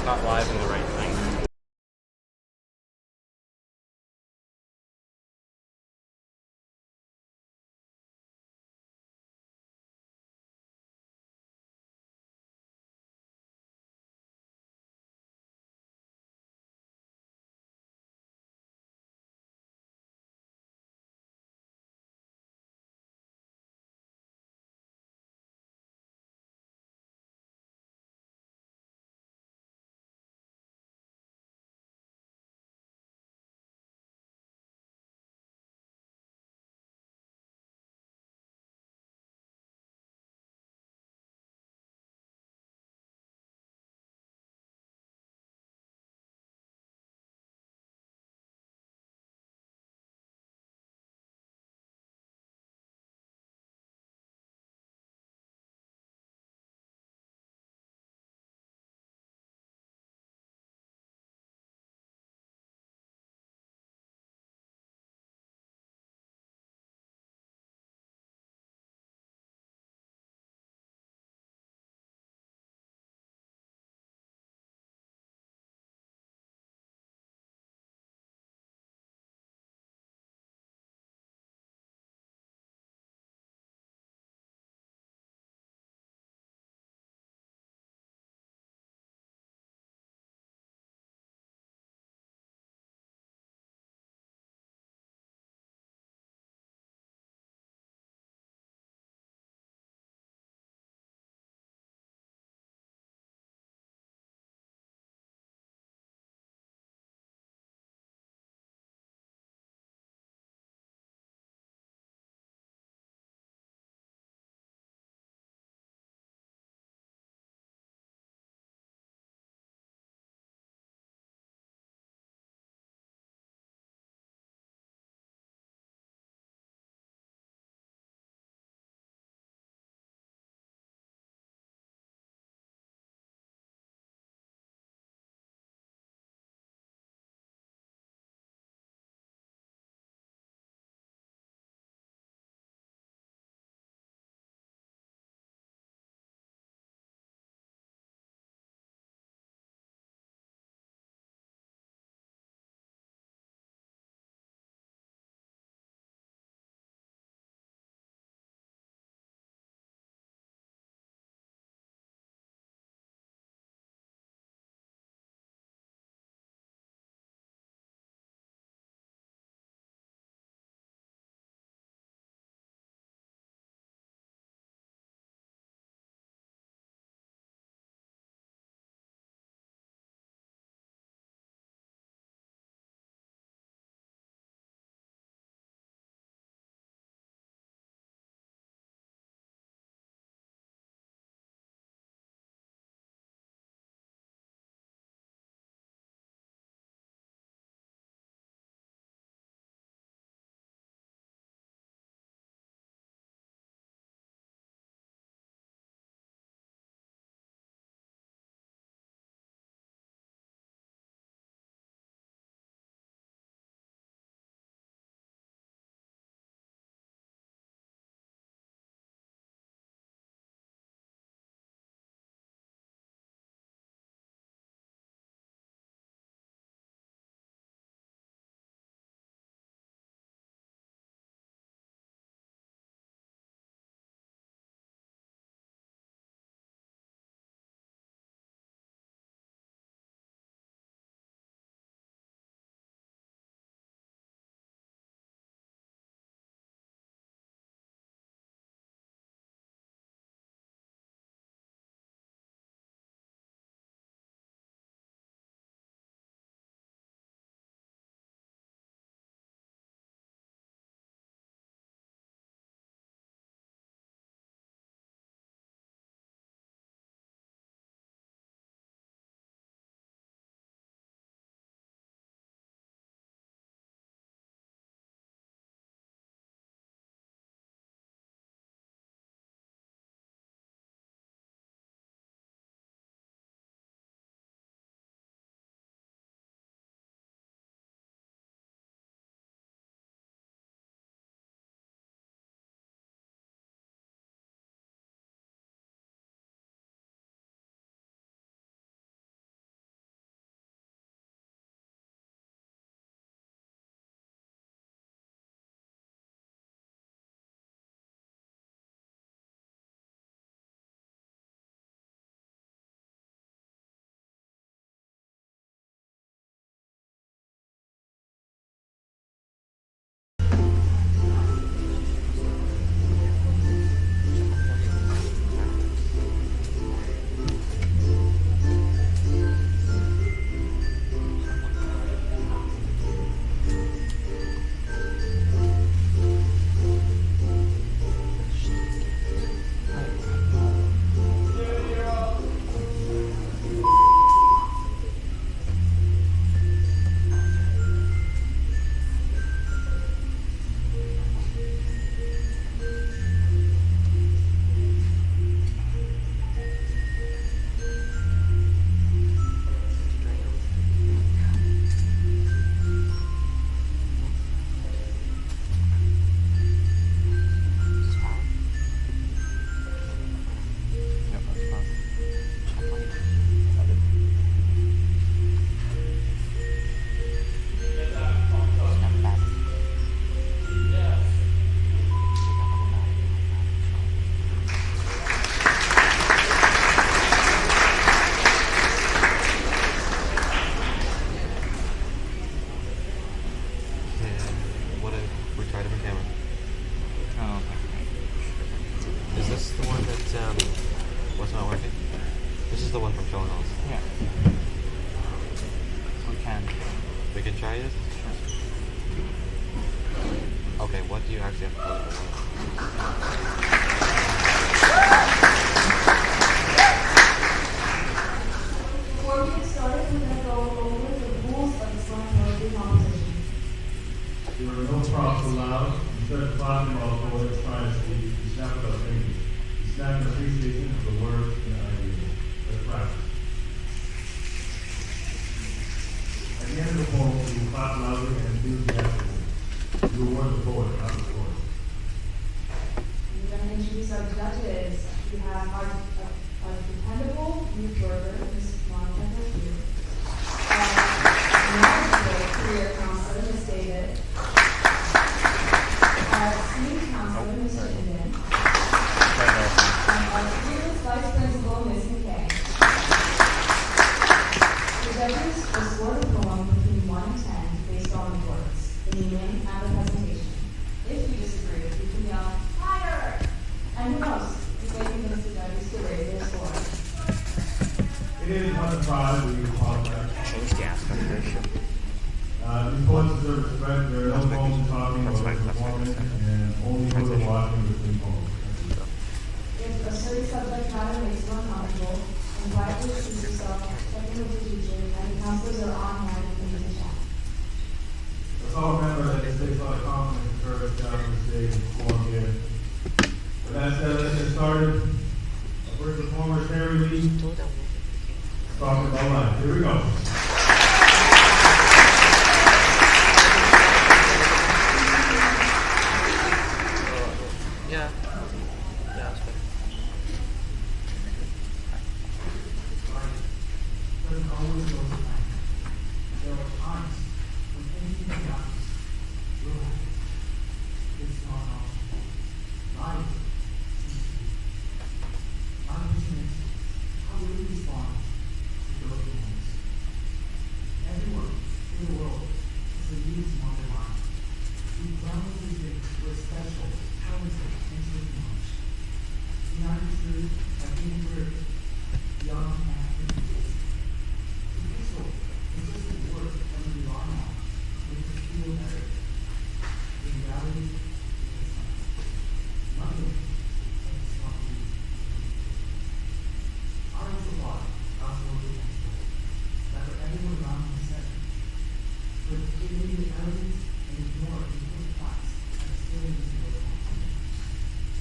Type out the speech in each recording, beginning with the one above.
not live in the right thing. We can try it? Okay, what do you actually have to play for? Before we get started, we're going to go over the rules of the slam poetry competition. There are no prompts allowed. Instead of clapping while the poet is trying to speak, you snap without thinking. You snap in appreciation of the words and the ideas. Let's practice. At the end of the poem, you will clap loudly and enthusiastically. You will award the poet, not the poet. We're going to introduce our judges. We have our dependable youth worker, Ms. Anika Kotoru, our career counselor, Ms. David, our student counselor, Ms. Chittenden, and our fearless vice principal, Ms. McKay. The judges will score the poem between 1 and 10 based on the words, the meaning, and the presentation. If you disagree, you can yell, higher! And who knows, if they convince the judges to raise their score. It is one surprise we apologize. Change the aspect ratio. These poets deserve respect. There are no poems talking about the performance and only people watching between poems. If a certain subject matter makes you uncomfortable, invite to excuse yourself, check in with the teacher, and the counselors are on hand if you need to chat. Let's all remember that it takes a lot of confidence and courage to have the stage and perform here. With that said, let's get started. Our first performer is Harry Lee. Talking about life. Here we go. Yeah. Yeah, that's better. Doesn't always go to plan. There are times when anything happens, you're like, it's not an option. Life is my vision is how will you respond to those moments? Everyone in the world is a youth on their mind. We proudly think we're special, talented, and taking much. The honest truth, I think we're young and active. The pistol is just a word that we rely on to make us feel better. In reality, it's not. Nothing is not you. I also thought I was really comfortable. That for everyone around me said, but it may be arrogant and ignore important facts and still in this world.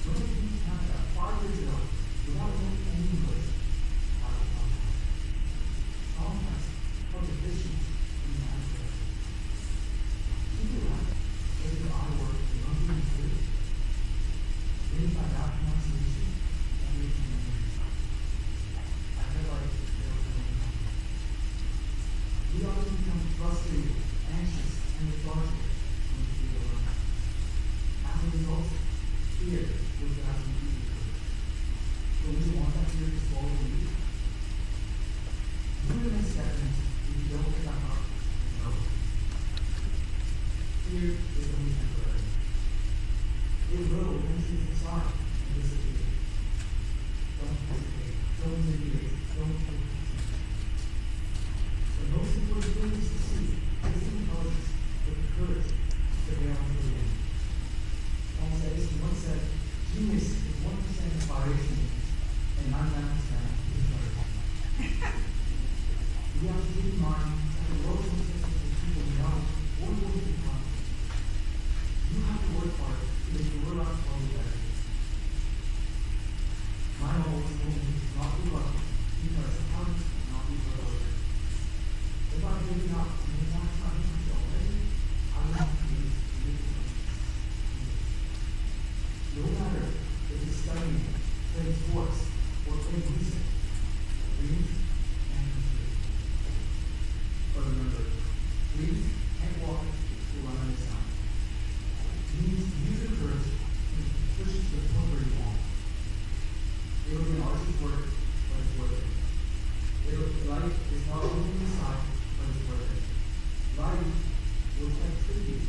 So many people Canada 5 years ago without knowing any English. I was not. Sometimes for the visions in the answer. People like as if I were the unbeaten truth. Made by that pronunciation and making memories. I felt like there was no one. We often become frustrated, anxious, and lethargic when we feel alone. As a result, fear will drive you deeper. But we want that fear to swallow you. You will miss seconds if you don't pick up and know. Fear is only temporary. It will eventually subside and disappear. Don't hesitate, don't manipulate, don't take it. The most important thing is to see is the intelligence with the courage to bear on the end. Thomas Edison once said, genius is 1% inspiration and 99% inspiration. We have to keep in mind that the world consists of people young or going to become. You have to work hard to make your life better. My always told me to not be lucky because talent cannot be heroic. If I'm giving up and you want to find myself already, I will not be able to do it. No matter if it's studying, playing sports, or playing music, dreams and dreams. But remember, dreams can't walk to run on its own. You need to use your courage and push it to the point where you want. It will be an arduous work, but it's worth it. Life is not only inside, but it's worth it. Life will take tribute,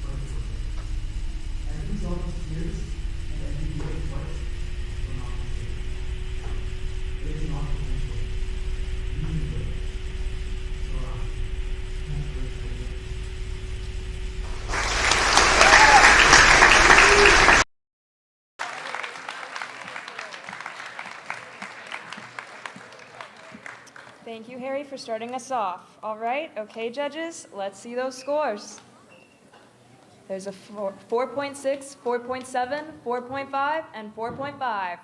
but it's worth it. Every drop of tears and every day of life will not be saved. Thank you, Harry, for starting us off. All right, okay, judges, let's see those scores. There's a 4.6, 4.7, 4.5, and 4.5.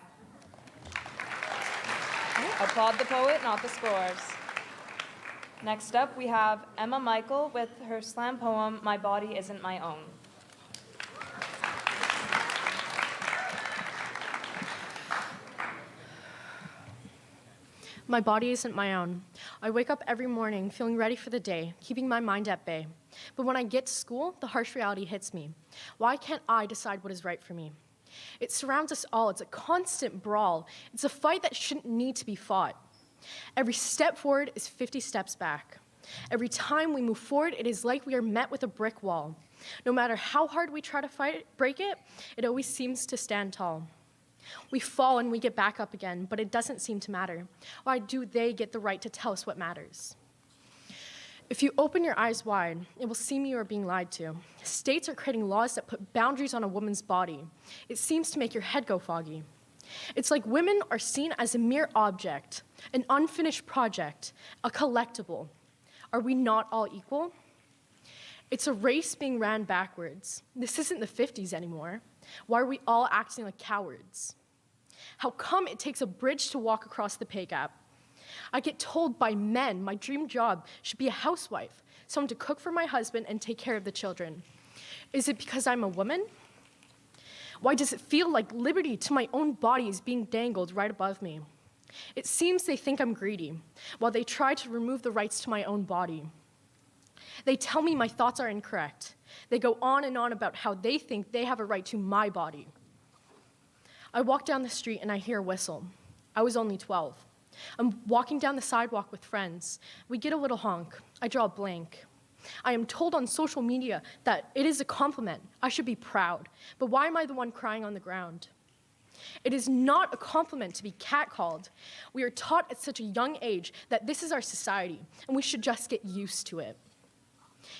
Applaud the poet, not the scores. Next up, we have Emma Michael with her slam poem, My Body Isn't My Own. My body isn't my own. I wake up every morning feeling ready for the day, keeping my mind at bay. But when I get to school, the harsh reality hits me. Why can't I decide what is right for me? It surrounds us all. It's a constant brawl. It's a fight that shouldn't need to be fought. Every step forward is 50 steps back. Every time we move forward, it is like we are met with a brick wall. No matter how hard we try to break it, it always seems to stand tall. We fall and we get back up again, but it doesn't seem to matter. Why do they get the right to tell us what matters? If you open your eyes wide, it will seem you are being lied to. States are creating laws that put boundaries on a woman's body. It seems to make your head go foggy. It's like women are seen as a mere object, an unfinished project, a collectible. Are we not all equal? It's a race being ran backwards. This isn't the 50s anymore. Why are we all acting like cowards? How come it takes a bridge to walk across the pay gap? I get told by men my dream job should be a housewife, someone to cook for my husband and take care of the children. Is it because I'm a woman? Why does it feel like liberty to my own body is being dangled right above me? It seems they think I'm greedy, while they try to remove the rights to my own body. They tell me my thoughts are incorrect. They go on and on about how they think they have a right to my body. I walk down the street and I hear a whistle. I was only 12. I'm walking down the sidewalk with friends. We get a little honk. I draw a blank. I am told on social media that it is a compliment. I should be proud. But why am I the one crying on the ground? It is not a compliment to be catcalled. We are taught at such a young age that this is our society, and we should just get used to it.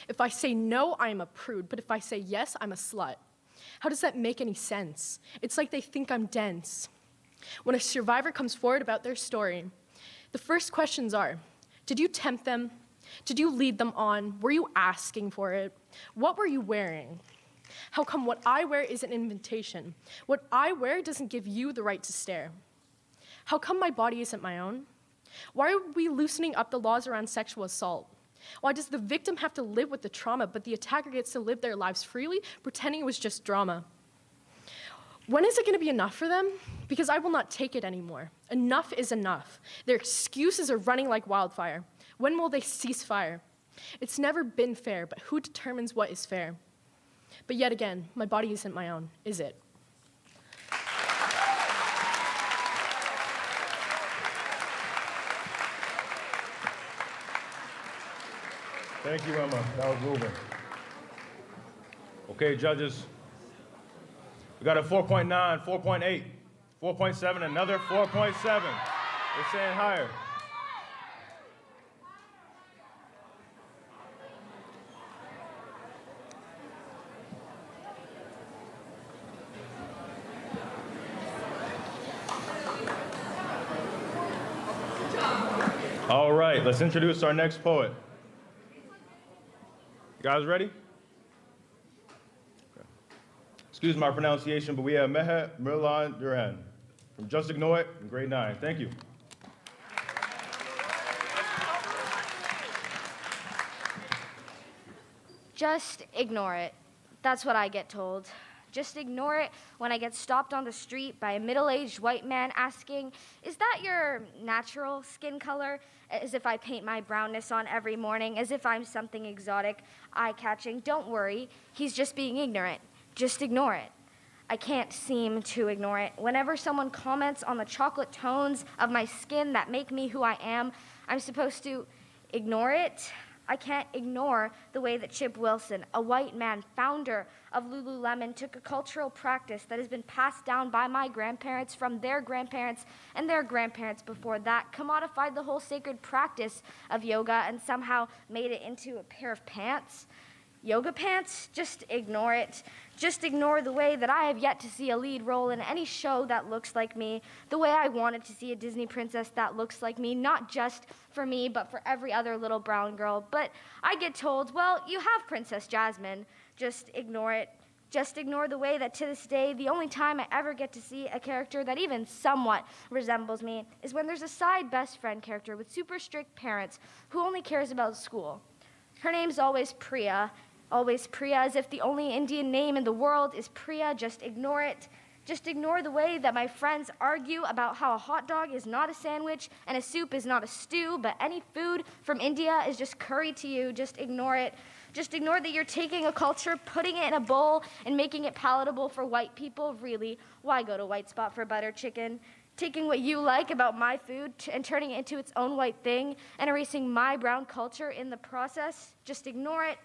If I say no, I am a prude, but if I say yes, I'm a slut. How does that make any sense? It's like they think I'm dense. When a survivor comes forward about their story, the first questions are, did you tempt them? Did you lead them on? Were you asking for it? What were you wearing? How come what I wear is an invitation? What I wear doesn't give you the right to stare? How come my body isn't my own? Why are we loosening up the laws around sexual assault? Why does the victim have to live with the trauma, but the attacker gets to live their lives freely, pretending it was just drama? When is it going to be enough for them? Because I will not take it anymore. Enough is enough. Their excuses are running like wildfire. When will they cease fire? It's never been fair, but who determines what is fair? But yet again, my body isn't my own, is it? Thank you, Emma. That was moving. Okay, judges. We got a 4.9, 4.8, 4.7, another 4.7. They're saying higher. All right, let's introduce our next poet. You guys ready? Okay. Excuse my pronunciation, but we have Meha Merlan Duran from Just Ignore It in grade 9. Thank you. Just ignore it. That's what I get told. Just ignore it when I get stopped on the street by a middle-aged white man asking, "Is that your natural skin color?" As if I paint my brownness on every morning, as if I'm something exotic, eye-catching. Don't worry, he's just being ignorant. Just ignore it. I can't seem to ignore it. Whenever someone comments on the chocolate tones of my skin that make me who I am, I'm supposed to ignore it. I can't ignore the way that Chip Wilson, a white man, founder of Lululemon, took a cultural practice that has been passed down by my grandparents from their grandparents and their grandparents before that, commodified the whole sacred practice of yoga and somehow made it into a pair of pants. Yoga pants? Just ignore it. Just ignore the way that I have yet to see a lead role in any show that looks like me, the way I wanted to see a Disney princess that looks like me, not just for me, but for every other little brown girl. But I get told, well, you have Princess Jasmine. Just ignore it. Just ignore the way that to this day, the only time I ever get to see a character that even somewhat resembles me is when there's a side best friend character with super strict parents who only cares about school. Her name's always Priya, as if the only Indian name in the world is Priya. Just ignore it. Just ignore the way that my friends argue about how a hot dog is not a sandwich and a soup is not a stew, but any food from India is just curry to you. Just ignore it. Just ignore that you're taking a culture, putting it in a bowl, and making it palatable for white people. Really, why go to White Spot for butter chicken? Taking what you like about my food and turning it into its own white thing and erasing my brown culture in the process. Just ignore it.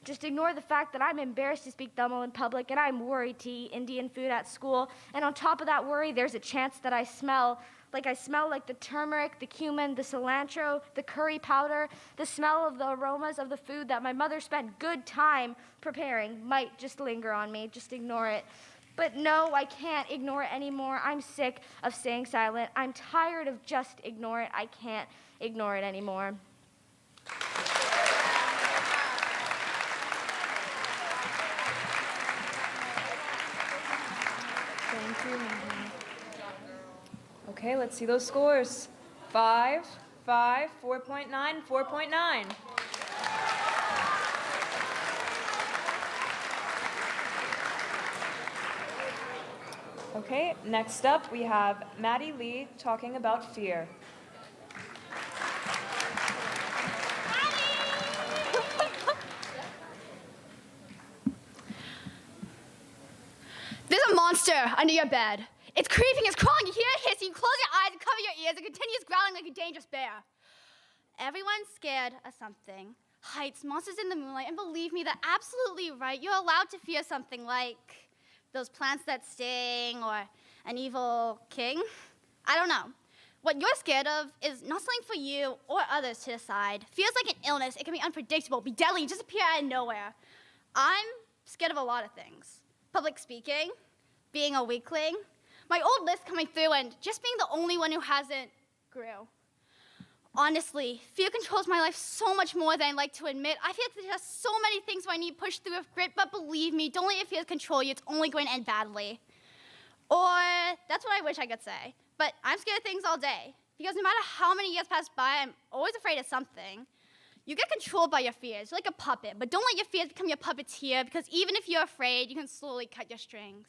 Just ignore the fact that I'm embarrassed to speak Tamil in public and I'm worried to eat Indian food at school. And on top of that worry, there's a chance that I smell like the turmeric, the cumin, the cilantro, the curry powder, the smell of the aromas of the food that my mother spent good time preparing might just linger on me. Just ignore it. But no, I can't ignore it anymore. I'm sick of staying silent. I'm tired of just ignore it. I can't ignore it anymore. Thank you, Maddie. Okay, let's see those scores. 5, 5, 4.9, 4.9. Okay, next up we have Maddie Lee talking about fear. There's a monster under your bed. It's creeping, it's crawling, you hear it hissing, you close your eyes and cover your ears, it continues growling like a dangerous bear. Everyone's scared of something. Heights, monsters in the moonlight, and believe me, they're absolutely right. You're allowed to fear something like those plants that sting or an evil king. I don't know. What you're scared of is not something for you or others to decide. Fear's like an illness. It can be unpredictable, be deadly, and just appear out of nowhere. I'm scared of a lot of things. Public speaking, being a weakling, my old list coming through, and just being the only one who hasn't grew. Honestly, fear controls my life so much more than I'd like to admit. I feel like there's just so many things where I need to push through with grit, but believe me, don't let your fears control you. It's only going to end badly. Or that's what I wish I could say. But I'm scared of things all day, because no matter how many years pass by, I'm always afraid of something. You get controlled by your fears. You're like a puppet, but don't let your fears become your puppeteer, because even if you're afraid, you can slowly cut your strings.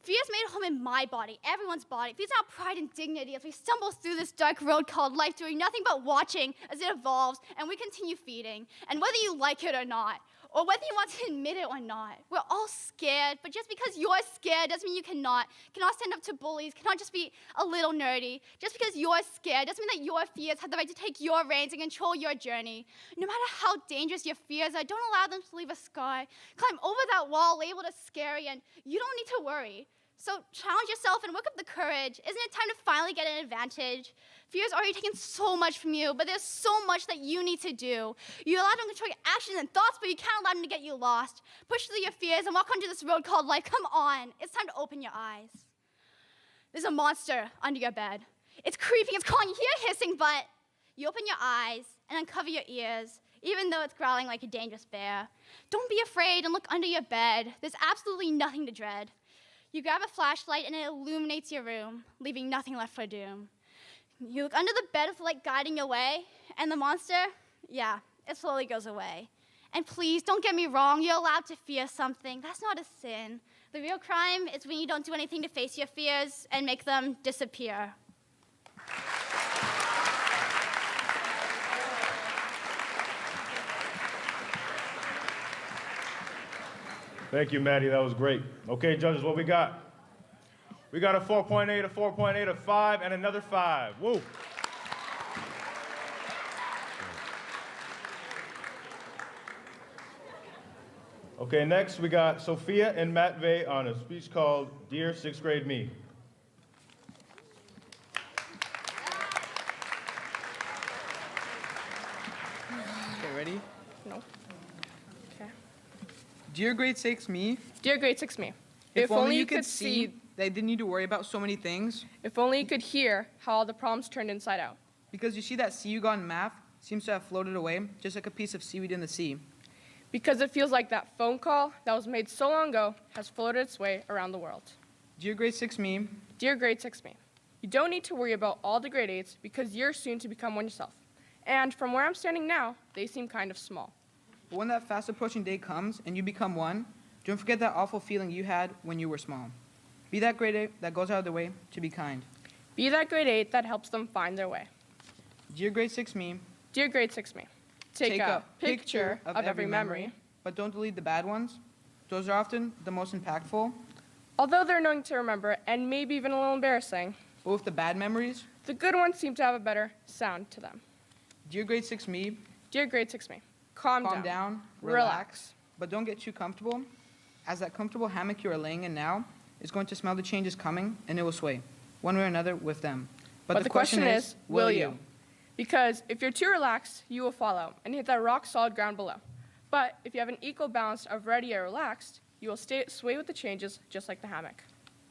Fear's made a home in my body, everyone's body. Fear's our pride and dignity as we stumble through this dark road called life, doing nothing but watching as it evolves, and we continue feeding. And whether you like it or not, or whether you want to admit it or not, we're all scared, but just because you're scared doesn't mean you cannot stand up to bullies, cannot just be a little nerdy. Just because you're scared doesn't mean that your fears have the right to take your reins and control your journey. No matter how dangerous your fears are, don't allow them to leave a scar. Climb over that wall labeled as scary, and you don't need to worry. So challenge yourself and work up the courage. Isn't it time to finally get an advantage? Fear's already taken so much from you, but there's so much that you need to do. You allow them to control your actions and thoughts, but you can't allow them to get you lost. Push through your fears and walk onto this road called life. Come on, it's time to open your eyes. There's a monster under your bed. It's creeping, it's calling, you hear hissing, but you open your eyes and uncover your ears, even though it's growling like a dangerous bear. Don't be afraid and look under your bed. There's absolutely nothing to dread. You grab a flashlight and it illuminates your room, leaving nothing left for doom. You look under the bed with the light guiding your way, and the monster, yeah, it slowly goes away. And please, don't get me wrong, you're allowed to fear something. That's not a sin. The real crime is when you don't do anything to face your fears and make them disappear. Thank you, Maddie. That was great. Okay, judges, what we got? We got a 4.8, a 4.8, a 5, and another 5. Woo! Okay, next we got Sofia and Matt Vey on a speech called Dear Sixth Grade Me. Okay, ready? No. Okay. Dear grade 6 me, Dear grade 6 me, if only you could see that you didn't need to worry about so many things. if only you could hear how all the problems turned inside out. Because you see that C you got in math seems to have floated away, just like a piece of seaweed in the sea. Because it feels like that phone call that was made so long ago has floated its way around the world. Dear grade 6 me, Dear grade 6 me, you don't need to worry about all the grade 8s because you're soon to become one yourself. And from where I'm standing now, they seem kind of small. but when that fast approaching day comes and you become one, don't forget that awful feeling you had when you were small. Be that grade 8 that goes out of the way to be kind. Be that grade 8 that helps them find their way. Dear grade 6 me, Dear grade 6 me, take a picture of every memory. but don't delete the bad ones. Those are often the most impactful. Although they're annoying to remember and maybe even a little embarrassing, But with the bad memories, the good ones seem to have a better sound to them. dear grade 6 me, Dear grade 6 me, calm down, relax. but don't get too comfortable, as that comfortable hammock you are laying in now is going to smell the changes coming, and it will sway, one way or another, with them. But the question is, will you? Because if you're too relaxed, you will fall out and hit that rock solid ground below. But if you have an equal balance of ready or relaxed, you will sway with the changes just like the hammock.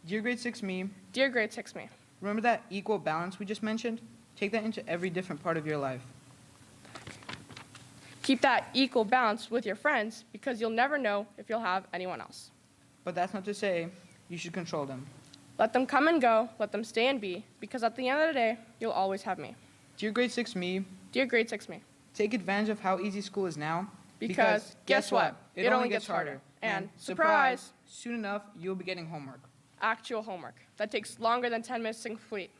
Dear grade 6 me, Dear grade 6 me, remember that equal balance we just mentioned? Take that into every different part of your life. keep that equal balance with your friends because you'll never know if you'll have anyone else. But that's not to say you should control them. Let them come and go, let them stay and be, because at the end of the day, you'll always have me. Dear grade 6 me, Dear grade 6 me, take advantage of how easy school is now. because guess what? It only gets harder. And surprise, soon enough, you'll be getting homework. actual homework that takes longer than 10 minutes to complete.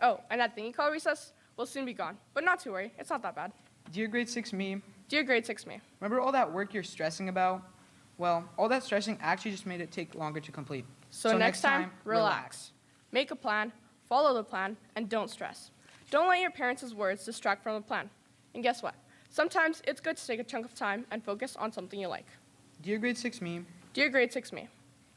Oh, and that thing you call recess will soon be gone. But not to worry, it's not that bad. Dear grade 6 me, Dear grade 6 me, remember all that work you're stressing about? Well, all that stressing actually just made it take longer to complete. so next time, relax. Make a plan, follow the plan, and don't stress. Don't let your parents' words distract from the plan. And guess what? Sometimes it's good to take a chunk of time and focus on something you like. Dear grade 6 me, Dear grade 6 me,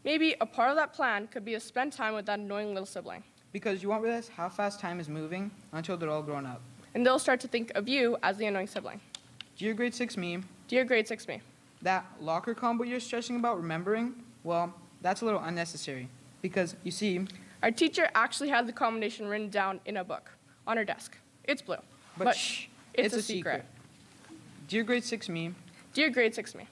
maybe a part of that plan could be to spend time with that annoying little sibling. because you won't realize how fast time is moving until they're all grown up. And they'll start to think of you as the annoying sibling. Dear grade 6 me, Dear grade 6 me, that locker combo you're stressing about remembering, well, that's a little unnecessary. Because, you see, our teacher actually had the combination written down in a book on her desk. It's blue. but shh, it's a secret. Dear grade 6 me, Dear grade 6 me,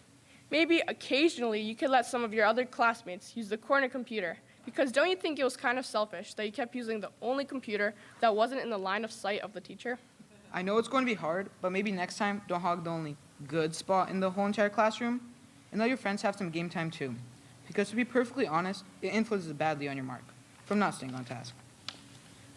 maybe occasionally you could let some of your other classmates use the corner computer, because don't you think it was kind of selfish that you kept using the only computer that wasn't in the line of sight of the teacher? I know it's going to be hard, but maybe next time don't hog the only good spot in the whole entire classroom, and let your friends have some game time too. Because to be perfectly honest, it influences badly on your mark from not staying on task.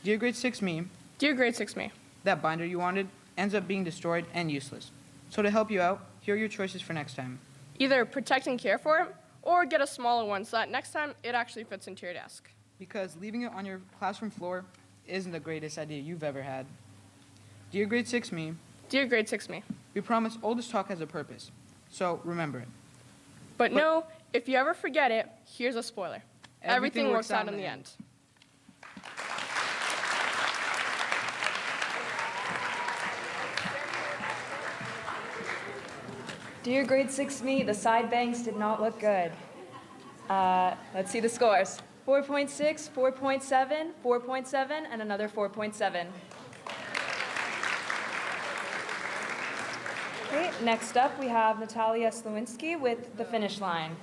Dear grade 6 me, Dear grade 6 me, that binder you wanted ends up being destroyed and useless. So to help you out, here are your choices for next time. either protect and care for it, or get a smaller one so that next time it actually fits into your desk. Because leaving it on your classroom floor isn't the greatest idea you've ever had. Dear grade 6 me, Dear grade 6 me, we promise all this talk has a purpose. So remember it. but no, if you ever forget it, here's a spoiler. Everything works out in the end. Dear grade 6 me, the side bangs did not look good. Let's see the scores. 4.6, 4.7, 4.7, and another 4.7. Okay, next up we have Natalie Slowinski with the finish line.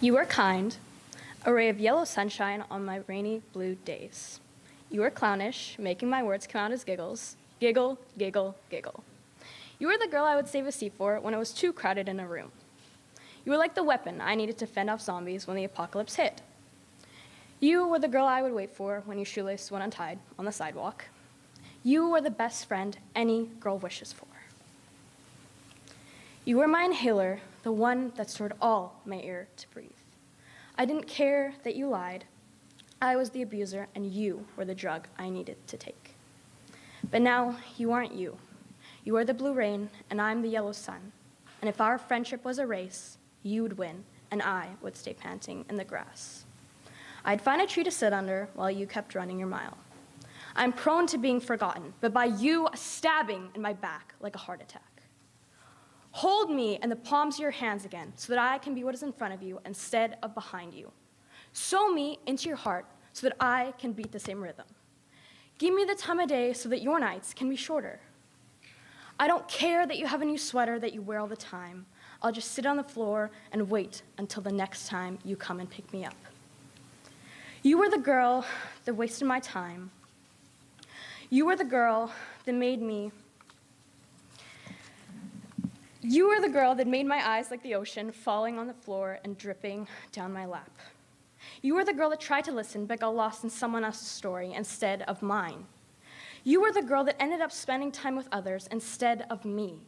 You are kind, a ray of yellow sunshine on my rainy blue days. You are clownish, making my words come out as giggles. Giggle, giggle, giggle. You were the girl I would save a seat for when it was too crowded in a room. You were like the weapon I needed to fend off zombies when the apocalypse hit. You were the girl I would wait for when your shoelace went untied on the sidewalk. You were the best friend any girl wishes for. You were my inhaler, the one that stored all my air to breathe. I didn't care that you lied. I was the abuser, and you were the drug I needed to take. But now, you aren't you. You are the blue rain, and I'm the yellow sun. And if our friendship was a race, you would win, and I would stay panting in the grass. I'd find a tree to sit under while you kept running your mile. I'm prone to being forgotten, but by you, a stabbing in my back like a heart attack. Hold me in the palms of your hands again so that I can be what is in front of you instead of behind you. Sew me into your heart so that I can beat the same rhythm. Give me the time of day so that your nights can be shorter. I don't care that you have a new sweater that you wear all the time. I'll just sit on the floor and wait until the next time you come and pick me up. You were the girl that wasted my time. You were the girl that made me. You were the girl that made my eyes like the ocean, falling on the floor and dripping down my lap. You were the girl that tried to listen but got lost in someone else's story instead of mine. You were the girl that ended up spending time with others instead of me.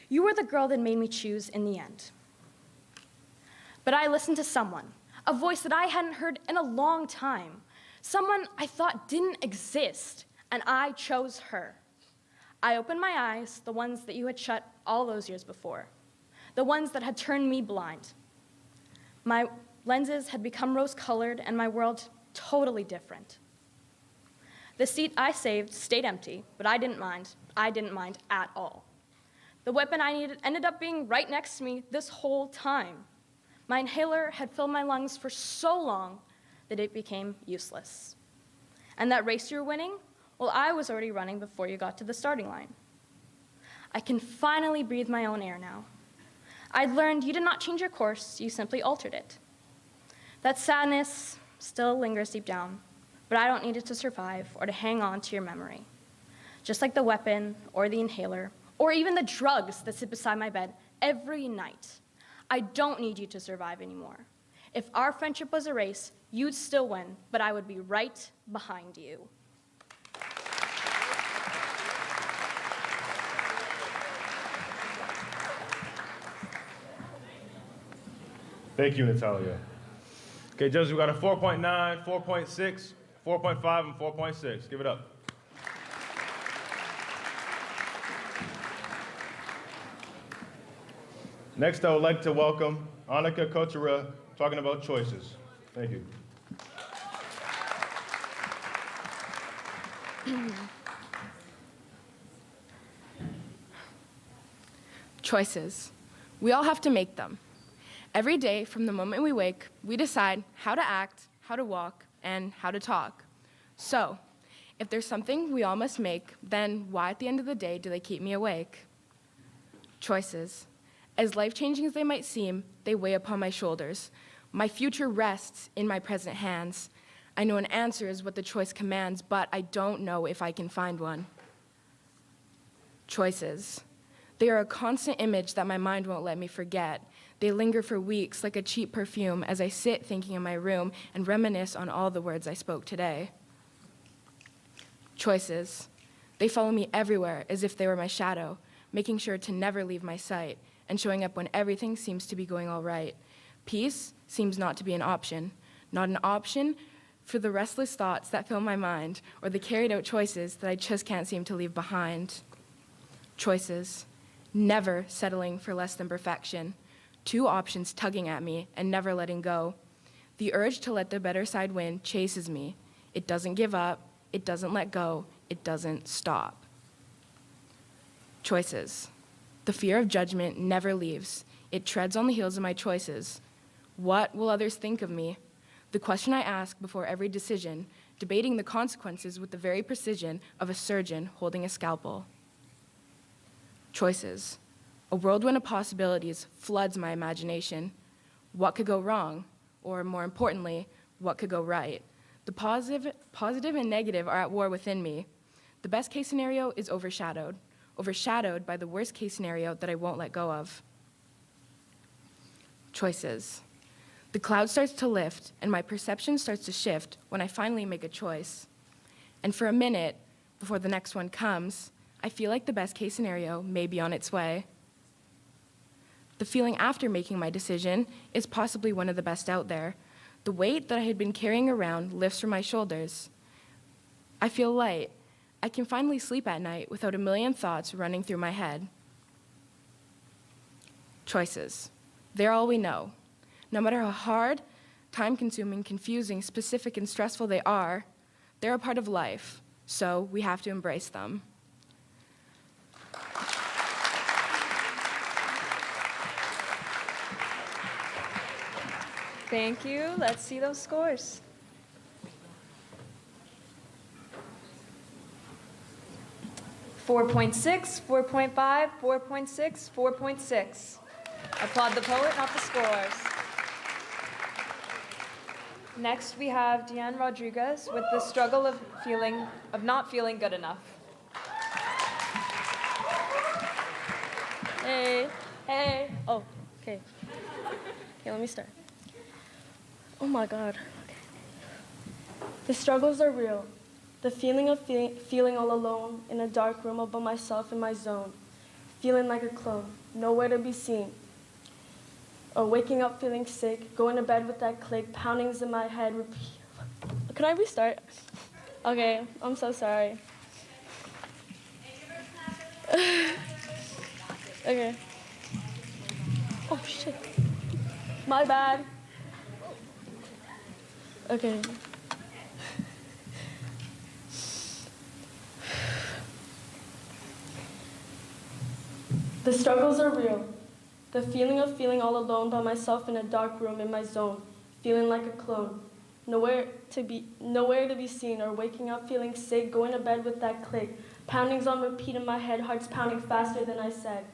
You were the girl that made me choose in the end. But I listened to someone, a voice that I hadn't heard in a long time, someone I thought didn't exist, and I chose her. I opened my eyes, the ones that you had shut all those years before, the ones that had turned me blind. My lenses had become rose-colored and my world totally different. The seat I saved stayed empty, but I didn't mind. I didn't mind at all. The weapon I needed ended up being right next to me this whole time. My inhaler had filled my lungs for so long that it became useless. And that race you were winning? Well, I was already running before you got to the starting line. I can finally breathe my own air now. I'd learned you did not change your course, you simply altered it. That sadness still lingers deep down, but I don't need it to survive or to hang on to your memory. Just like the weapon or the inhaler, or even the drugs that sit beside my bed every night. I don't need you to survive anymore. If our friendship was a race, you'd still win, but I would be right behind you. Thank you, Natalia. Okay, judges, we got a 4.9, 4.6, 4.5, and 4.6. Give it up. Next, I would like to welcome Anika Kotoru, talking about choices. Thank you. Choices. We all have to make them. Every day, from the moment we wake, we decide how to act, how to walk, and how to talk. So, if there's something we all must make, then why at the end of the day do they keep me awake? Choices. As life-changing as they might seem, they weigh upon my shoulders. My future rests in my present hands. I know an answer is what the choice commands, but I don't know if I can find one. Choices. They are a constant image that my mind won't let me forget. They linger for weeks like a cheap perfume as I sit thinking in my room and reminisce on all the words I spoke today. Choices. They follow me everywhere as if they were my shadow, making sure to never leave my sight and showing up when everything seems to be going all right. Peace seems not to be an option for the restless thoughts that fill my mind or the carried out choices that I just can't seem to leave behind. Choices. Never settling for less than perfection. Two options tugging at me and never letting go. The urge to let the better side win chases me. It doesn't give up, it doesn't let go, it doesn't stop. Choices. The fear of judgment never leaves. It treads on the heels of my choices. What will others think of me? The question I ask before every decision, debating the consequences with the very precision of a surgeon holding a scalpel. Choices. A whirlwind of possibilities floods my imagination. What could go wrong? Or more importantly, what could go right? The positive and negative are at war within me. The best case scenario is overshadowed by the worst case scenario that I won't let go of. Choices. The cloud starts to lift and my perception starts to shift when I finally make a choice. And for a minute, before the next one comes, I feel like the best case scenario may be on its way. The feeling after making my decision is possibly one of the best out there. The weight that I had been carrying around lifts from my shoulders. I feel light. I can finally sleep at night without a million thoughts running through my head. Choices. They're all we know. No matter how hard time-consuming, confusing, specific, and stressful they are, they're a part of life, so we have to embrace them. Thank you. Let's see those scores. .6, 4.5, 4.6, 4.6. Applaud the poet, not the scores. Next, we have Diane Rodriguez with the struggle of not feeling good enough. Hey. Oh, okay. Okay, let me start. Oh my God. The struggles are real. The feeling of feeling all alone in a dark room all by myself in my zone. Feeling like a clone, nowhere to be seen. Or waking up feeling sick, going to bed with that click, poundings in my head. Can I restart? Okay, I'm so sorry. Okay. Oh shit. My bad. Okay. The struggles are real. The feeling of feeling all alone by myself in a dark room in my zone, feeling like a clone, nowhere to be seen, or waking up feeling sick, going to bed with that click, poundings on repeat in my head, hearts pounding faster than I said.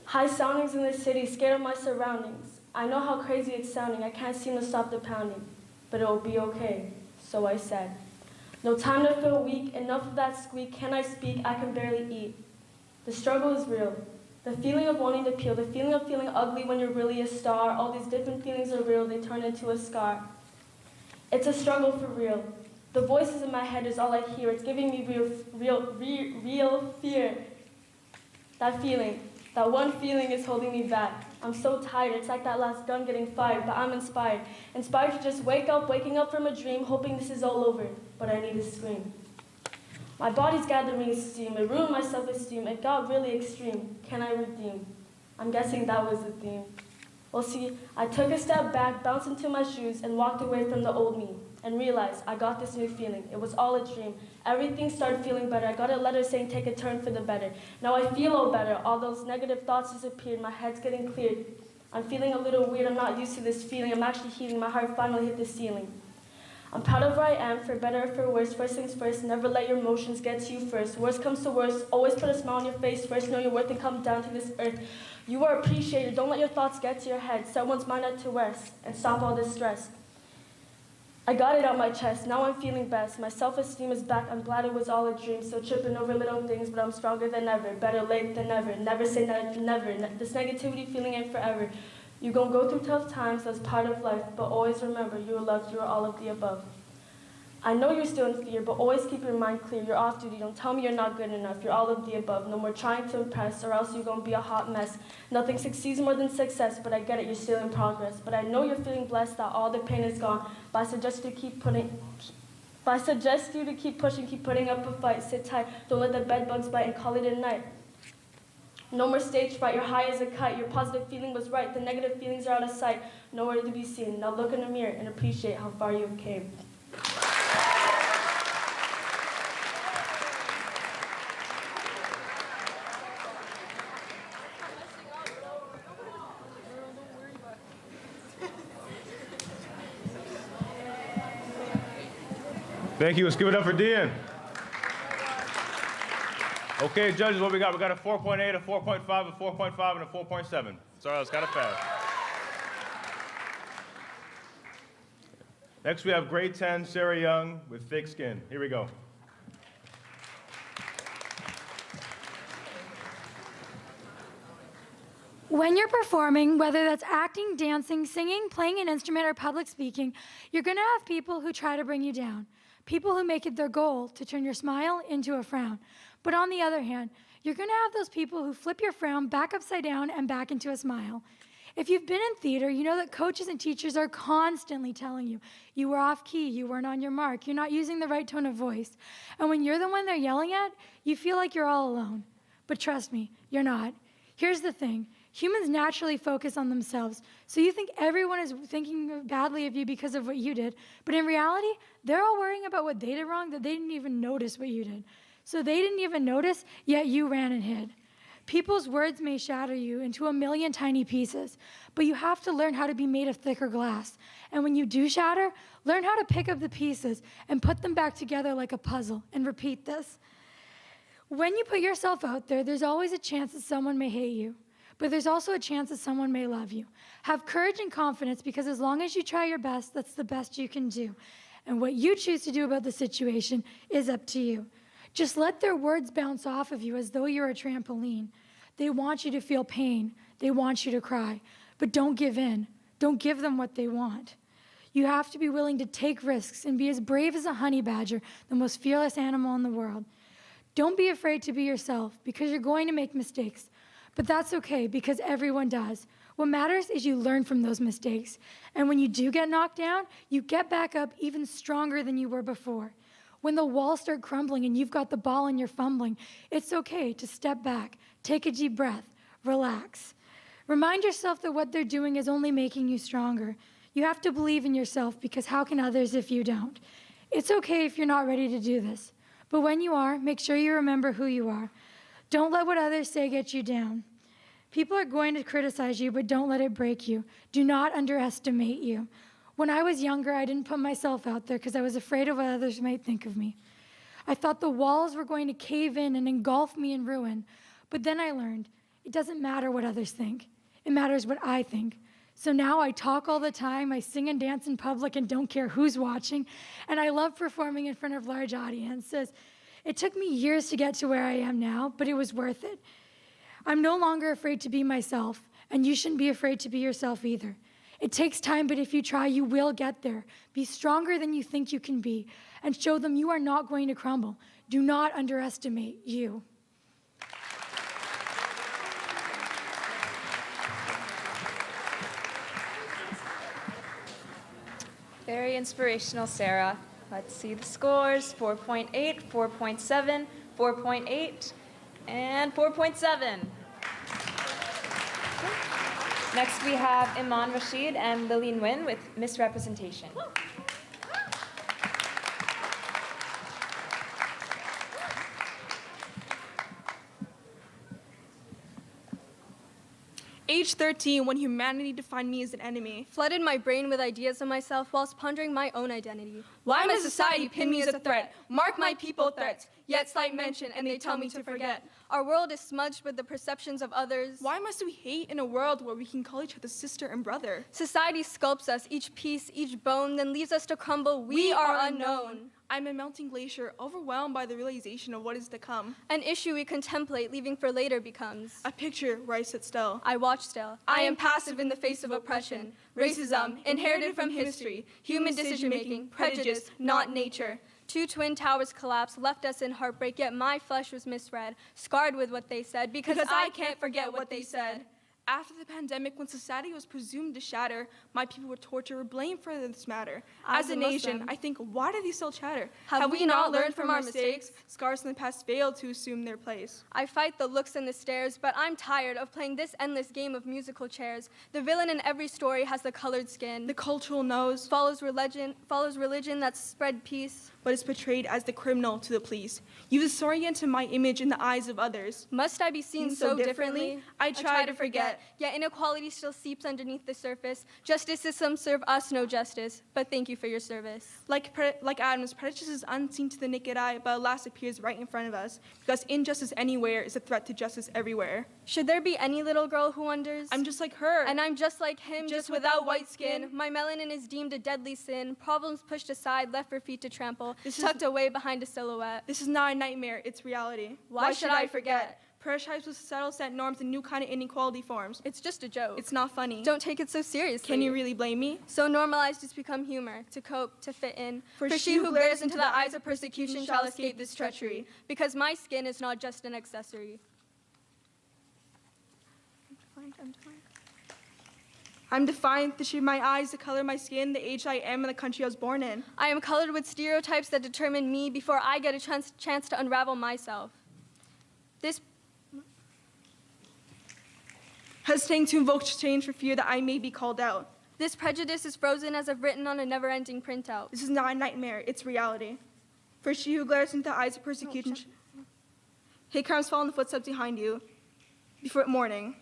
High soundings in the city, scared of my surroundings. I know how crazy it's sounding, I can't seem to stop the pounding, but it'll be okay, so I said. No time to feel weak, enough of that squeak, can I speak, I can barely eat. The struggle is real. The feeling of wanting to peel, the feeling of feeling ugly when you're really a star, all these different feelings are real, they turn into a scar. It's a struggle for real. The voices in my head is all I hear, it's giving me real fear. That feeling, that one feeling is holding me back. I'm so tired, it's like that last gun getting fired, but I'm inspired. Inspired to just waking up from a dream, hoping this is all over, but I need to scream. My body's gathering steam, it ruined my self-esteem, it got really extreme. Can I redeem? I'm guessing that was the theme. Well, see, I took a step back, bounced into my shoes, and walked away from the old me, and realized I got this new feeling. It was all a dream. Everything started feeling better. I got a letter saying take a turn for the better. Now I feel all better. All those negative thoughts disappeared. My head's getting cleared. I'm feeling a little weird. I'm not used to this feeling. I'm actually healing. My heart finally hit the ceiling. I'm proud of where I am, for better or for worse. First things first, never let your emotions get to you first. Worst comes to worst, always put a smile on your face. First know your worth and come down to this earth. You are appreciated, don't let your thoughts get to your head. Set one's mind at to rest, and stop all this stress. I got it out my chest, now I'm feeling best. My self-esteem is back, I'm glad it was all a dream. Still tripping over little things, but I'm stronger than ever. Better late than never, never say never. This negativity feeling ain't forever. You're gonna go through tough times, that's part of life, but always remember, you are loved, you are all of the above. I know you're still in fear, but always keep your mind clear. You're off duty, don't tell me you're not good enough. You're all of the above, no more trying to impress, or else you're gonna be a hot mess. Nothing succeeds more than success, but I get it, you're still in progress. But I know you're feeling blessed that all the pain is gone, but I suggest you to keep pushing, keep putting up a fight. Sit tight, don't let the bed bugs bite, and call it a night. No more stage fright, you're high as a kite. Your positive feeling was right, the negative feelings are out of sight. Nowhere to be seen. Now look in the mirror and appreciate how far you came. Thank you. Let's give it up for Diane. Okay, judges, what we got? We got a 4.8, a 4.5, a 4.5, and a 4.7. Sorry, I was kind of fast. Next, we have grade 10, Sarah Young with Thick Skin. Here we go. When you're performing, whether that's acting, dancing, singing, playing an instrument, or public speaking, you're going to have people who try to bring you down. People who make it their goal to turn your smile into a frown. But on the other hand, you're going to have those people who flip your frown back upside down and back into a smile. If you've been in theater, you know that coaches and teachers are constantly telling you, you were off key, you weren't on your mark, you're not using the right tone of voice. And when you're the one they're yelling at, you feel like you're all alone. But trust me, you're not. Here's the thing. Humans naturally focus on themselves, so you think everyone is thinking badly of you because of what you did. But in reality, they're all worrying about what they did wrong that they didn't even notice what you did. So they didn't even notice, yet you ran and hid. People's words may shatter you into a million tiny pieces, but you have to learn how to be made of thicker glass. And when you do shatter, learn how to pick up the pieces and put them back together like a puzzle, and repeat this. When you put yourself out there, there's always a chance that someone may hate you, but there's also a chance that someone may love you. Have courage and confidence, because as long as you try your best, that's the best you can do. And what you choose to do about the situation is up to you. Just let their words bounce off of you as though you're a trampoline. They want you to feel pain. They want you to cry. But don't give in. Don't give them what they want. You have to be willing to take risks and be as brave as a honey badger, the most fearless animal in the world. Don't be afraid to be yourself, because you're going to make mistakes. But that's okay, because everyone does. What matters is you learn from those mistakes. And when you do get knocked down, you get back up even stronger than you were before. When the walls start crumbling and you've got the ball and you're fumbling, it's okay to step back, take a deep breath, relax. Remind yourself that what they're doing is only making you stronger. You have to believe in yourself, because how can others if you don't? It's okay if you're not ready to do this. But when you are, make sure you remember who you are. Don't let what others say get you down. People are going to criticize you, but don't let it break you. Do not underestimate you. When I was younger, I didn't put myself out there because I was afraid of what others might think of me. I thought the walls were going to cave in and engulf me in ruin. But then I learned it doesn't matter what others think. It matters what I think. So now I talk all the time, I sing and dance in public and don't care who's watching, and I love performing in front of large audiences. It took me years to get to where I am now, but it was worth it. I'm no longer afraid to be myself, and you shouldn't be afraid to be yourself either. It takes time, but if you try, you will get there. Be stronger than you think you can be, and show them you are not going to crumble. Do not underestimate you. Very inspirational, Sarah. Let's see the scores. 4.8, 4.7, 4.8, and 4.7. Next we have Iman Rasheed and Lillian Nguyen with Misrepresentation. Age 13, when humanity defined me as an enemy. Flooded my brain with ideas of myself whilst pondering my own identity. Why must society pin me as a threat? Mark my people threats, yet slight mention, and they tell me to forget. Our world is smudged with the perceptions of others. Why must we hate in a world where we can call each other sister and brother? Society sculpts us, each piece, each bone, then leaves us to crumble. We are unknown. I'm a melting glacier, overwhelmed by the realization of what is to come. An issue we contemplate, leaving for later becomes a picture where I sit still. I watch still. I am passive in the face of oppression, racism, inherited from history, human decision-making, prejudice, not nature. 2 twin towers collapsed, left us in heartbreak, yet my flesh was misread, scarred with what they said, because I can't forget what they said. After the pandemic, when society was presumed to shatter, my people were tortured or blamed for this matter. As a nation, I think, why do they still chatter? Have we not learned from our mistakes? Scars in the past failed to assume their place. I fight the looks and the stares, but I'm tired of playing this endless game of musical chairs. The villain in every story has the colored skin. The cultural nose follows religion that's spread peace, but is portrayed as the criminal to the police. You disorient my image in the eyes of others. Must I be seen so differently? I try to forget. Yet inequality still seeps underneath the surface. Justice systems serve us no justice, but thank you for your service. Like Adam's, prejudice is unseen to the naked eye, but alas appears right in front of us, because injustice anywhere is a threat to justice everywhere. Should there be any little girl who wonders? I'm just like her. And I'm just like him, just without white skin. My melanin is deemed a deadly sin. Problems pushed aside, left for feet to trample, tucked away behind a silhouette. This is not a nightmare, it's reality. Why should I forget? Prejudice with subtle set norms and new kind of inequality forms. It's just a joke. It's not funny. Don't take it so seriously. Can you really blame me? So normalized it's become humor, to cope, to fit in. For she who glares into the eyes of persecution shall escape this treachery. Because my skin is not just an accessory. I'm defined the shade of my eyes, the color of my skin, the age I am, and the country I was born in. I am colored with stereotypes that determine me before I get a chance to unravel myself. This hesitating to invoke change for fear that I may be called out. This prejudice is frozen as if written on a never-ending printout. This is not a nightmare, it's reality. For she who glares into the eyes of persecution, hate crimes fall in the footsteps behind you before morning.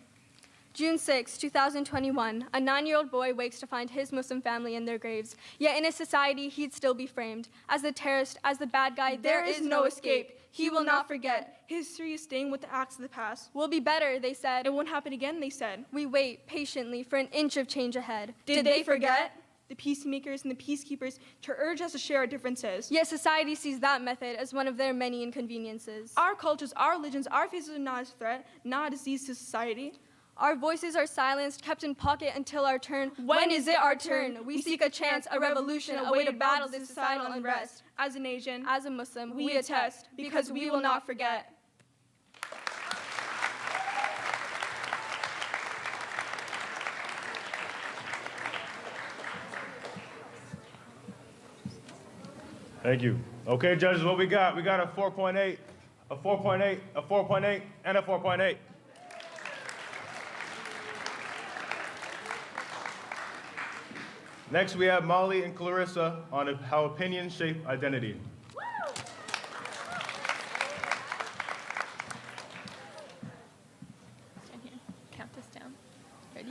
June 6, 2021, a 9-year-old boy wakes to find his Muslim family in their graves. Yet in a society, he'd still be framed. As the terrorist, as the bad guy, there is no escape. He will not forget. History is stained with the acts of the past. We'll be better, they said. It won't happen again, they said. We wait patiently for an inch of change ahead. Did they forget? The peacemakers and the peacekeepers to urge us to share our differences. Yet society sees that method as one of their many inconveniences. Our cultures, our religions, our faces are not a threat, not a disease to society. Our voices are silenced, kept in pocket until our turn. When is it our turn? We seek a chance, a revolution, a way to battle this societal unrest. As an Asian, as a Muslim, we attest, because we will not forget. Thank you. Okay, judges, what we got? We got a 4.8, a 4.8, a 4.8, and a 4.8. Next, we have Molly and Clarissa on how opinions shape identity. Stand here. Count this down. Ready?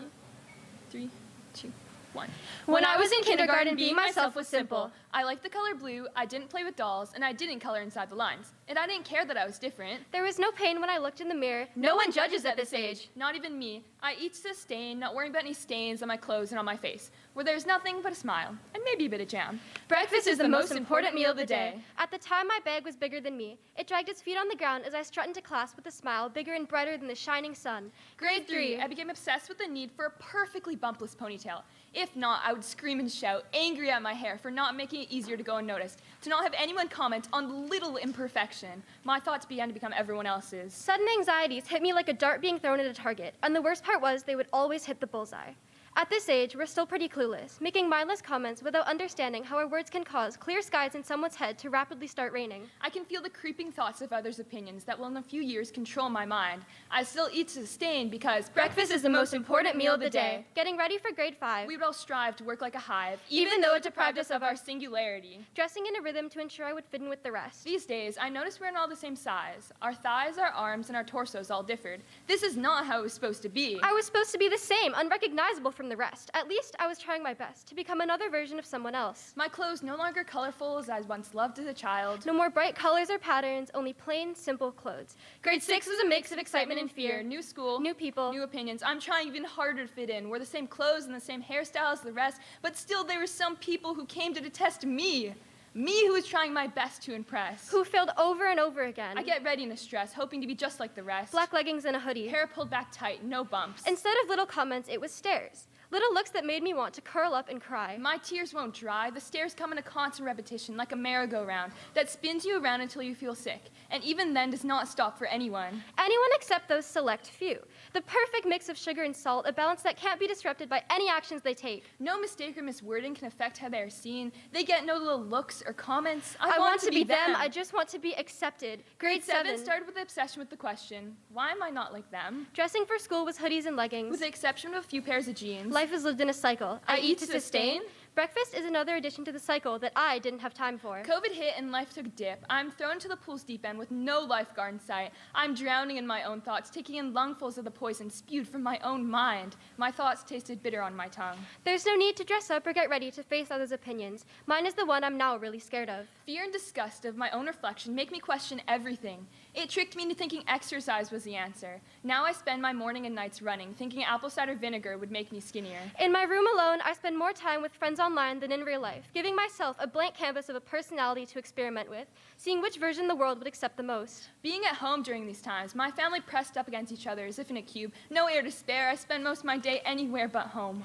3, 2, 1. When I was in kindergarten, being myself was simple. I liked the color blue, I didn't play with dolls, and I didn't color inside the lines. And I didn't care that I was different. There was no pain when I looked in the mirror. No one judges at this age. Not even me. I eat to sustain, not worrying about any stains on my clothes and on my face, where there's nothing but a smile, and maybe a bit of jam. Breakfast is the most important meal of the day. At the time, my bag was bigger than me. It dragged its feet on the ground as I strut into class with a smile bigger and brighter than the shining sun. Grade 3, I became obsessed with the need for a perfectly bumpless ponytail. If not, I would scream and shout, angry at my hair for not making it easier to go unnoticed, to not have anyone comment on the little imperfection. My thoughts began to become everyone else's. Sudden anxieties hit me like a dart being thrown at a target, and the worst part was they would always hit the bullseye. At this age, we're still pretty clueless, making mindless comments without understanding how our words can cause clear skies in someone's head to rapidly start raining. I can feel the creeping thoughts of others' opinions that will in a few years control my mind. I still eat to sustain because breakfast is the most important meal of the day. Getting ready for grade 5. We would all strive to work like a hive, even though it deprived us of our singularity. Dressing in a rhythm to ensure I would fit in with the rest. These days, I notice we're not all the same size. Our thighs, our arms, and our torsos all differed. This is not how it was supposed to be. I was supposed to be the same, unrecognizable from the rest. At least I was trying my best to become another version of someone else. My clothes no longer colorful as I once loved as a child. No more bright colors or patterns, only plain, simple clothes. Grade 6 was a mix of excitement and fear. New school, new people, new opinions. I'm trying even harder to fit in. We're the same clothes and the same hairstyle as the rest, but still there were some people who came to detest me. Me who was trying my best to impress. Who failed over and over again. I get ready in a stress, hoping to be just like the rest. Black leggings and a hoodie. Hair pulled back tight, no bumps. Instead of little comments, it was stares. Little looks that made me want to curl up and cry. My tears won't dry. The stares come in a constant repetition, like a merry-go-round, that spins you around until you feel sick, and even then does not stop for anyone. Anyone except those select few. The perfect mix of sugar and salt, a balance that can't be disrupted by any actions they take. No mistake or miswording can affect how they are seen. They get no little looks or comments. I want to be them. I just want to be accepted. Grade 7 started with the obsession with the question, why am I not like them? Dressing for school was hoodies and leggings. With the exception of a few pairs of jeans. Life is lived in a cycle. I eat to sustain. Breakfast is another addition to the cycle that I didn't have time for. COVID hit and life took a dip. I'm thrown to the pool's deep end with no lifeguard in sight. I'm drowning in my own thoughts, taking in lungfuls of the poison spewed from my own mind. My thoughts tasted bitter on my tongue. There's no need to dress up or get ready to face others' opinions. Mine is the one I'm now really scared of. Fear and disgust of my own reflection make me question everything. It tricked me into thinking exercise was the answer. Now I spend my morning and nights running, thinking apple cider vinegar would make me skinnier. In my room alone, I spend more time with friends online than in real life, giving myself a blank canvas of a personality to experiment with, seeing which version the world would accept the most. Being at home during these times, my family pressed up against each other as if in a cube. No air to spare, I spend most of my day anywhere but home.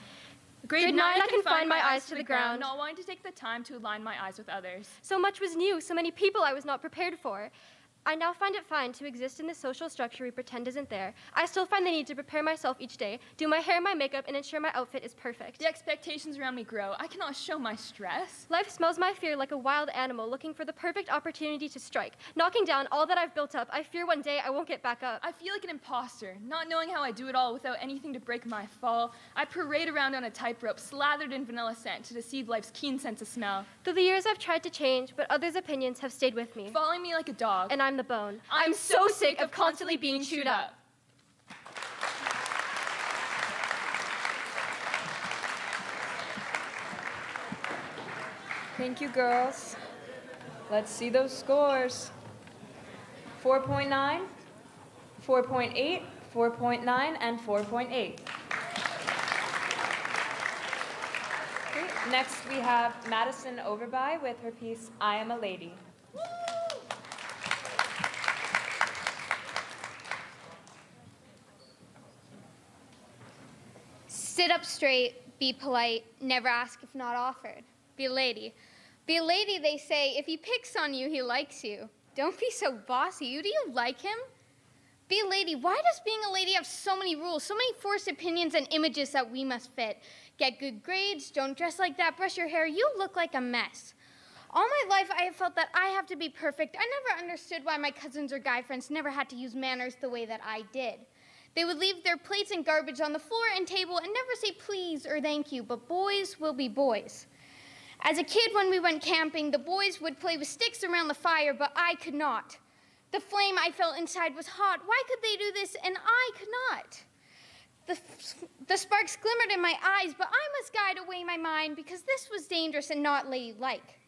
Grade 9, I confined my eyes to the ground, not wanting to take the time to align my eyes with others. So much was new, so many people I was not prepared for. I now find it fine to exist in the social structure we pretend isn't there. I still find the need to prepare myself each day, do my hair and my makeup, and ensure my outfit is perfect. The expectations around me grow. I cannot show my stress. Life smells my fear like a wild animal looking for the perfect opportunity to strike. Knocking down all that I've built up, I fear one day I won't get back up. I feel like an imposter, not knowing how I do it all without anything to break my fall. I parade around on a tightrope, slathered in vanilla scent to deceive life's keen sense of smell. Through the years I've tried to change, but others' opinions have stayed with me. Following me like a dog. And I'm the bone. I'm so sick of constantly being chewed up. Thank you, girls. Let's see those scores. 4.9, 4.8, 4.9, and 4.8. Okay, next we have Madison Overby with her piece, I Am a Lady. Sit up straight, be polite, never ask if not offered. Be a lady. Be a lady, they say, if he picks on you, he likes you. Don't be so bossy. Do you like him? Be a lady. Why does being a lady have so many rules, so many forced opinions and images that we must fit? Get good grades, don't dress like that, brush your hair, you look like a mess. All my life, I have felt that I have to be perfect. I never understood why my cousins or guy friends never had to use manners the way that I did. They would leave their plates and garbage on the floor and table and never say please or thank you, but boys will be boys. As a kid, when we went camping, the boys would play with sticks around the fire, but I could not. The flame I felt inside was hot. Why could they do this and I could not? The sparks glimmered in my eyes, but I must guide away my mind because this was dangerous and not ladylike.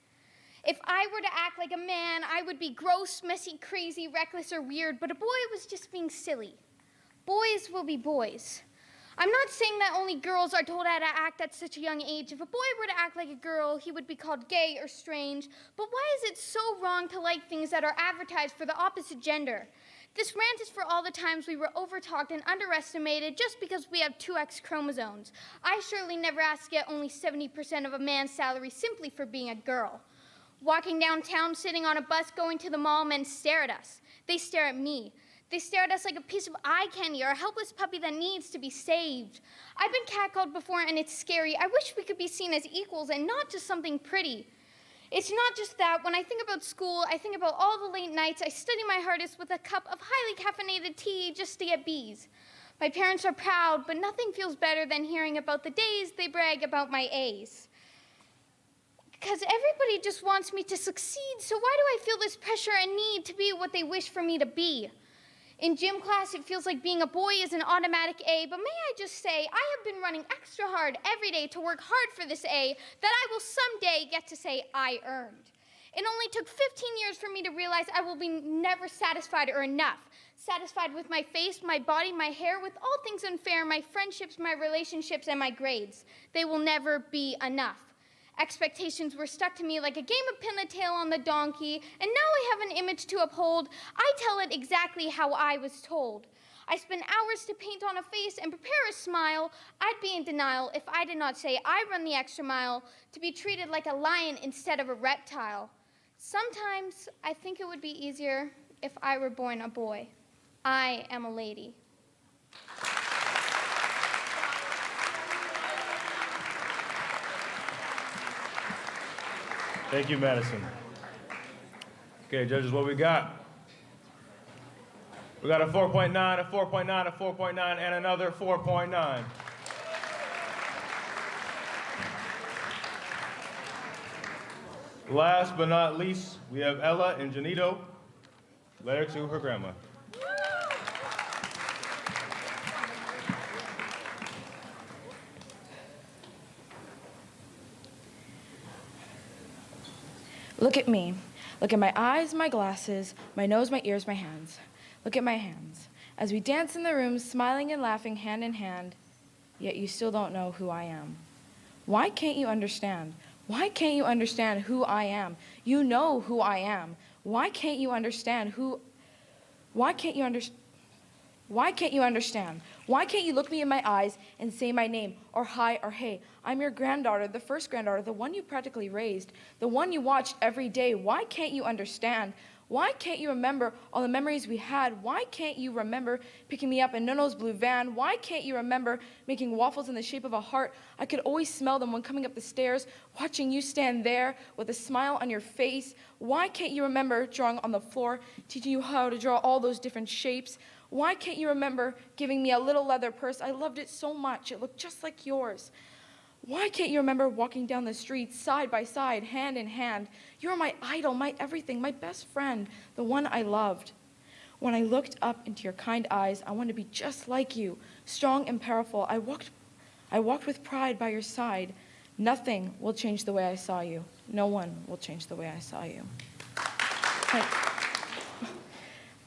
If I were to act like a man, I would be gross, messy, crazy, reckless, or weird, but a boy was just being silly. Boys will be boys. I'm not saying that only girls are told how to act at such a young age. If a boy were to act like a girl, he would be called gay or strange. But why is it so wrong to like things that are advertised for the opposite gender? This rant is for all the times we were overtalked and underestimated just because we have 2X chromosomes. I surely never asked to get only 70% of a man's salary simply for being a girl. Walking downtown, sitting on a bus, going to the mall, men stare at us. They stare at me. They stare at us like a piece of eye candy or a helpless puppy that needs to be saved. I've been catcalled before and it's scary. I wish we could be seen as equals and not just something pretty. It's not just that. When I think about school, I think about all the late nights I study my hardest with a cup of highly caffeinated tea just to get B's. My parents are proud, but nothing feels better than hearing about the days they brag about my A's. Because everybody just wants me to succeed, so why do I feel this pressure and need to be what they wish for me to be? In gym class, it feels like being a boy is an automatic A, but may I just say, I have been running extra hard every day to work hard for this A that I will someday get to say I earned. It only took 15 years for me to realize I will be never satisfied or enough. Satisfied with my face, my body, my hair, with all things unfair, my friendships, my relationships, and my grades. They will never be enough. Expectations were stuck to me like a game of pin the tail on the donkey, and now I have an image to uphold. I tell it exactly how I was told. I spend hours to paint on a face and prepare a smile. I'd be in denial if I did not say I run the extra mile to be treated like a lion instead of a reptile. Sometimes I think it would be easier if I were born a boy. I am a lady. Thank you, Madison. Okay, judges, what we got? We got a 4.9, a 4.9, a 4.9, and another 4.9. Last but not least, we have Ella and Janito. Letter to her grandma. Look at me. Look at my eyes, my glasses, my nose, my ears, my hands. Look at my hands. As we dance in the room, smiling and laughing hand in hand, yet you still don't know who I am. Why can't you understand? Why can't you understand who I am? You know who I am. Why can't you understand who... Why can't you understand? Why can't you understand? Why can't you look me in my eyes and say my name, or hi, or hey? I'm your granddaughter, the first granddaughter, the one you practically raised, the one you watched every day. Why can't you understand? Why can't you remember all the memories we had? Why can't you remember picking me up in Nono's blue van? Why can't you remember making waffles in the shape of a heart? I could always smell them when coming up the stairs, watching you stand there with a smile on your face. Why can't you remember drawing on the floor, teaching you how to draw all those different shapes? Why can't you remember giving me a little leather purse? I loved it so much. It looked just like yours. Why can't you remember walking down the street side by side, hand in hand? You're my idol, my everything, my best friend, the one I loved. When I looked up into your kind eyes, I wanted to be just like you, strong and powerful. I walked with pride by your side. Nothing will change the way I saw you. No one will change the way I saw you.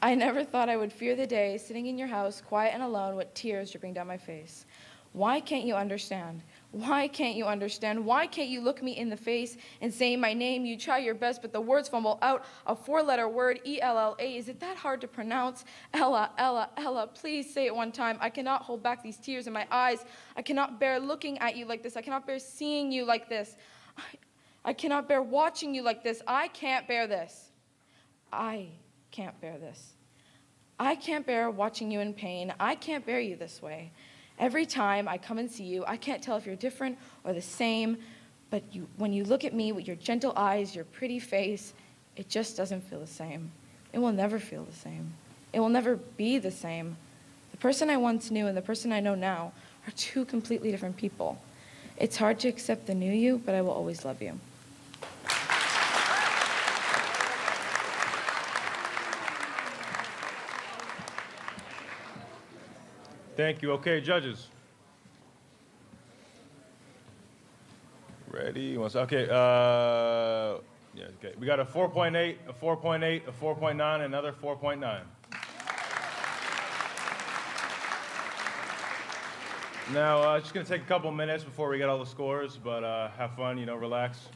I never thought I would fear the day sitting in your house, quiet and alone, with tears dripping down my face. Why can't you understand? Why can't you understand? Why can't you look me in the face and say my name? You try your best, but the words fumble out. A four-letter word, E-L-L-A. Is it that hard to pronounce? Ella, Ella, Ella. Please say it one time. I cannot hold back these tears in my eyes. I cannot bear looking at you like this. I cannot bear seeing you like this. I cannot bear watching you like this. I can't bear this. I can't bear this. I can't bear watching you in pain. I can't bear you this way. Every time I come and see you, I can't tell if you're different or the same, but when you look at me with your gentle eyes, your pretty face, it just doesn't feel the same. It will never feel the same. It will never be the same. The person I once knew and the person I know now are two completely different people. It's hard to accept the new you, but I will always love you. Thank you. Okay, judges. Ready? Okay. Yeah. Okay. We got a 4.8, a 4.8, a 4.9, another 4.9. Now, it's just gonna take a couple minutes before we get all the scores, but have fun. Relax.